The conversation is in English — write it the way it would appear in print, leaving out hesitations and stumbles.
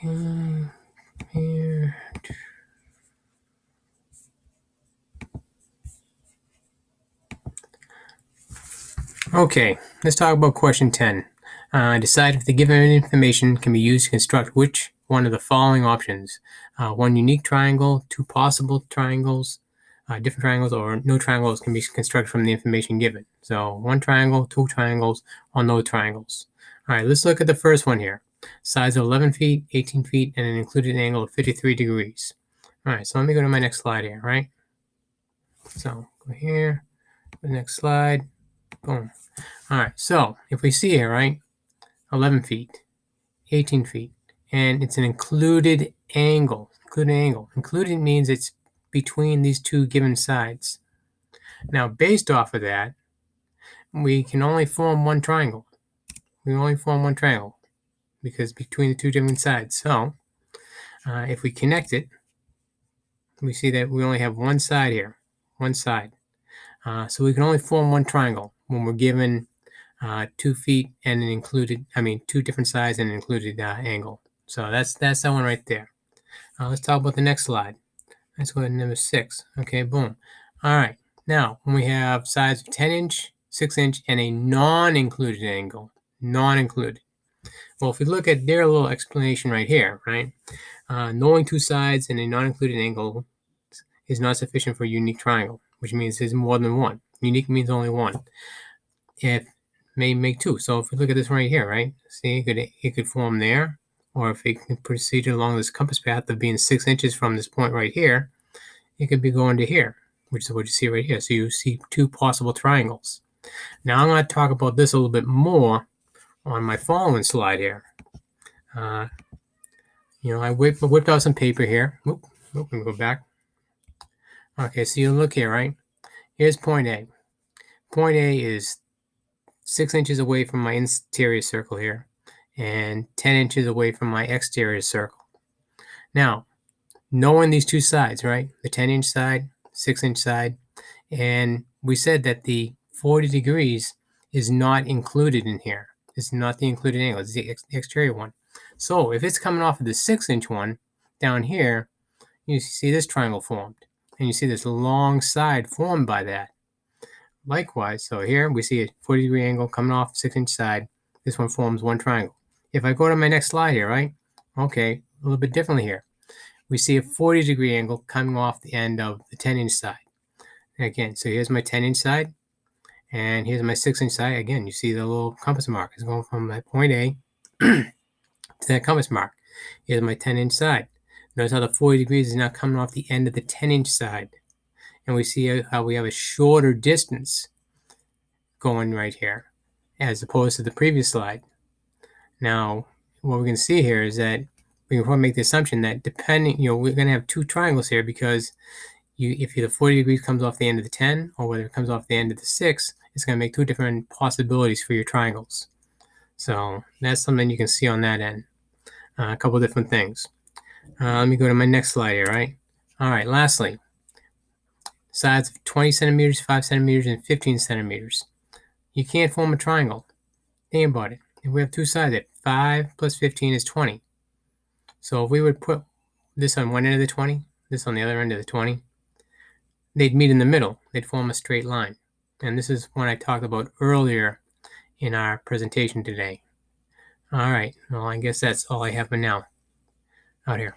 Okay, here. Okay, let's talk about question 10. Decide if the given information can be used to construct which one of the following options. One unique triangle, two possible triangles, different triangles, or no triangles can be constructed from the information given. So one triangle, two triangles, or no triangles. All right, let's look at the first one here. Size of 11 feet, 18 feet, and an included angle of 53 degrees. All right, so let me go to my next slide here, right? So go here, the next slide, boom. All right, so if we see here, right, 11 feet, 18 feet, and it's an included angle. Included means it's between these two given sides. Now, based off of that, we can only form one triangle. We only form one triangle because between the two different sides. So, if we connect it, we see that we only have one side here, one side. So we can only form one triangle when we're given 2 feet and an included, two different sides and an included angle. So that's that one right there. Let's talk about the next slide. Let's go to number 6. Okay, boom. All right. Now, when we have sides of 10 inch, 6 inch, and a non-included angle, non-included. Well, if we look at their little explanation right here, right? Knowing two sides and a non-included angle is not sufficient for a unique triangle, which means there's more than one. Unique means only one. It may make two. So if we look at this right here, right? See, it could form there, or if it can proceed along this compass path of being 6 inches from this point right here, it could be going to here, which is what you see right here. So you see two possible triangles. Now I'm going to talk about this a little bit more on my following slide here. I whipped out some paper here. Let me go back. Okay, so you look here, right? Here's point A. Point A is 6 inches away from my interior circle here and 10 inches away from my exterior circle. Now, knowing these two sides, right? The 10-inch side, 6-inch side, and we said that the 40 degrees is not included in here. It's not the included angle. It's the exterior one. So if it's coming off of the 6-inch one down here, you see this triangle formed. And you see this long side formed by that. Likewise, so here we see a 40-degree angle coming off 6-inch side. This one forms one triangle. If I go to my next slide here, right? Okay, a little bit differently here. We see a 40-degree angle coming off the end of the 10-inch side. Again, so here's my 10-inch side, and here's my 6-inch side. Again, you see the little compass mark is going from that point A to that compass mark. Here's my 10-inch side. Notice how the 40 degrees is now coming off the end of the 10-inch side. And we see how we have a shorter distance going right here as opposed to the previous slide. Now, what we can see here is that we can probably make the assumption that depending, we're going to have two triangles here because if the 40 degrees comes off the end of the 10 or whether it comes off the end of the 6, it's going to make two different possibilities for your triangles. So that's something you can see on that end. A couple different things. Let me go to my next slide here, right? All right, lastly, sides of 20 centimeters, 5 centimeters, and 15 centimeters. You can't form a triangle. Think about it. If we have two sides, 5 plus 15 is 20. So if we would put this on one end of the 20, this on the other end of the 20, they'd meet in the middle. They'd form a straight line. And this is what I talked about earlier in our presentation today. All right. Well, I guess that's all I have for now out here.